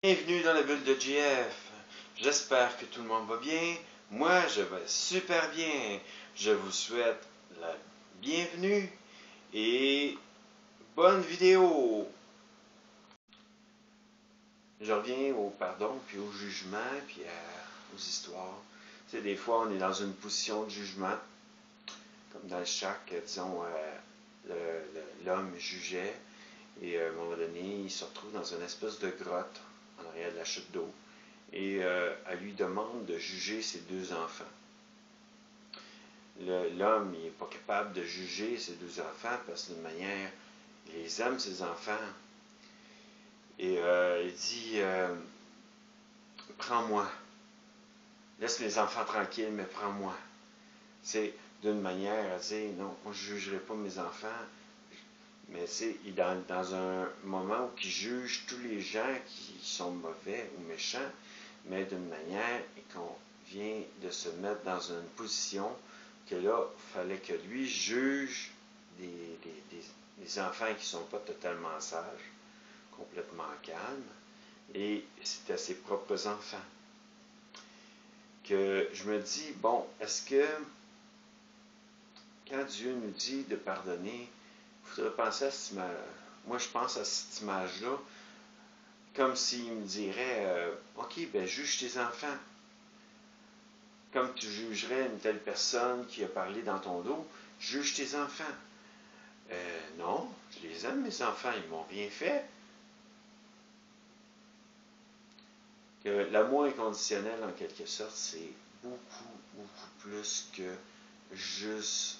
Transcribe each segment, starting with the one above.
Bienvenue dans la bulle de JF. J'espère que tout le monde va bien. Moi, je vais super bien. Je vous souhaite la bienvenue et bonne vidéo. Je reviens au pardon, puis au jugement, puis aux histoires. Tu sais, des fois, on est dans une position de jugement, comme dans le chaque, disons, l'homme jugeait, et à un moment donné, il se retrouve dans une espèce de grotte en arrière de la chute d'eau. Et elle lui demande de juger ses deux enfants. L'homme n'est pas capable de juger ses deux enfants parce que d'une manière, il les aime, ses enfants. Et il dit, prends-moi. Laisse les enfants tranquilles, mais prends-moi. C'est d'une manière à dire, non, moi je ne jugerai pas mes enfants. Mais il est dans un moment où il juge tous les gens qui sont mauvais ou méchants, mais d'une manière qu'on vient de se mettre dans une position que là, il fallait que lui juge des enfants qui ne sont pas totalement sages, complètement calmes, et c'était ses propres enfants. Que je me dis, bon, est-ce que quand Dieu nous dit de pardonner, il faudrait penser à cette image. Moi, je pense à cette image-là comme s'il me dirait, OK, ben juge tes enfants. Comme tu jugerais une telle personne qui a parlé dans ton dos, juge tes enfants. Non, je les aime, mes enfants, ils m'ont rien fait. Que l'amour inconditionnel, en quelque sorte, c'est beaucoup plus que juste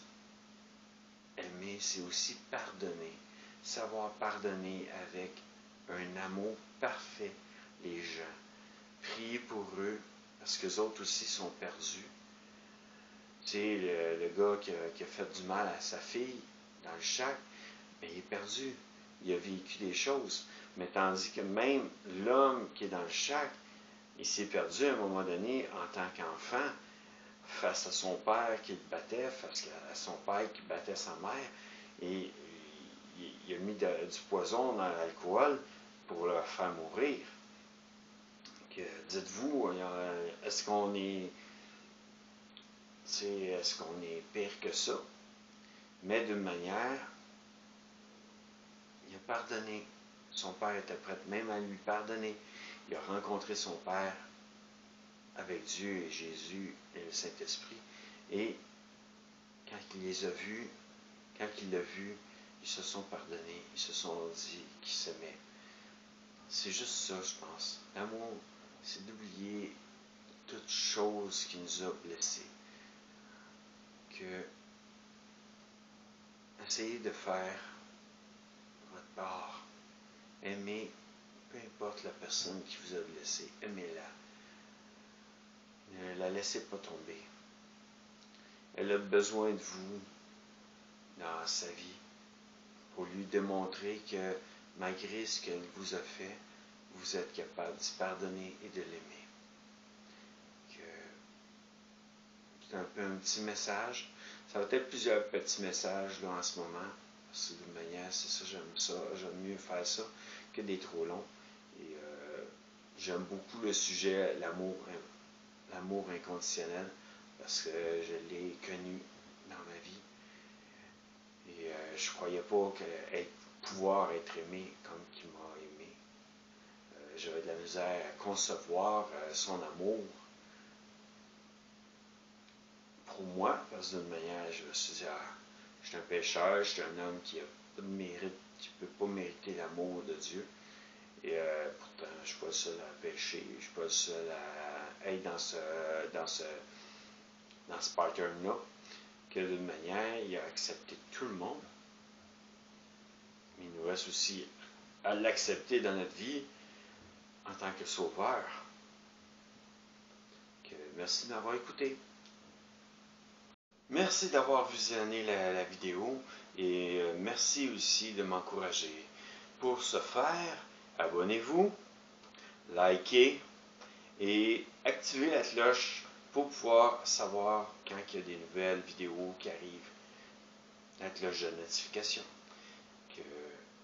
aimer, c'est aussi pardonner. Savoir pardonner avec un amour parfait les gens. Prier pour eux, parce que les autres aussi sont perdus. Tu sais, le gars qui a fait du mal à sa fille dans le chac, ben, il est perdu. Il a vécu des choses. Mais tandis que même l'homme qui est dans le chac, il s'est perdu à un moment donné en tant qu'enfant face à son père qui le battait, face à son père qui battait sa mère. Et il a mis du poison dans l'alcool pour le faire mourir. Dites-vous, est-ce qu'on est pire que ça? Mais d'une manière, il a pardonné. Son père était prêt même à lui pardonner. Il a rencontré son père avec Dieu et Jésus et le Saint-Esprit. Et quand il les a vus, quand il l'a vu, ils se sont pardonnés, ils se sont dit qu'ils s'aimaient. C'est juste ça, je pense. L'amour, c'est d'oublier toute chose qui nous a blessés. Que essayez de faire votre part. Aimez, peu importe la personne qui vous a blessé, aimez-la. Ne la laissez pas tomber. Elle a besoin de vous dans sa vie pour lui démontrer que malgré ce qu'elle vous a fait, vous êtes capable d'y pardonner et de l'aimer. C'est un peu un petit message. Ça va être plusieurs petits messages là, en ce moment. Parce que d'une manière, c'est ça, j'aime ça. J'aime mieux faire ça que des trop longs. Et j'aime beaucoup le sujet, l'amour inconditionnel, parce que je l'ai connu dans ma vie. Et je ne croyais pas pouvoir être aimé comme qu'il m'a aimé. J'avais de la misère à concevoir son amour pour moi, parce que d'une manière, je me suis dit, je suis un pécheur, je suis un homme qui a pas de mérite, qui ne peut pas mériter l'amour de Dieu. Et pourtant, je ne suis pas le seul à pécher, je ne suis pas le seul à être dans ce pattern-là, que d'une manière, il a accepté tout le monde. Mais il nous reste aussi à l'accepter dans notre vie en tant que sauveur. Merci de m'avoir écouté. Merci d'avoir visionné la vidéo et merci aussi de m'encourager. Pour ce faire, abonnez-vous, likez et activez la cloche pour pouvoir savoir quand il y a des nouvelles vidéos qui arrivent. La cloche de notification.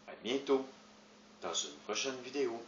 À bientôt dans une prochaine vidéo.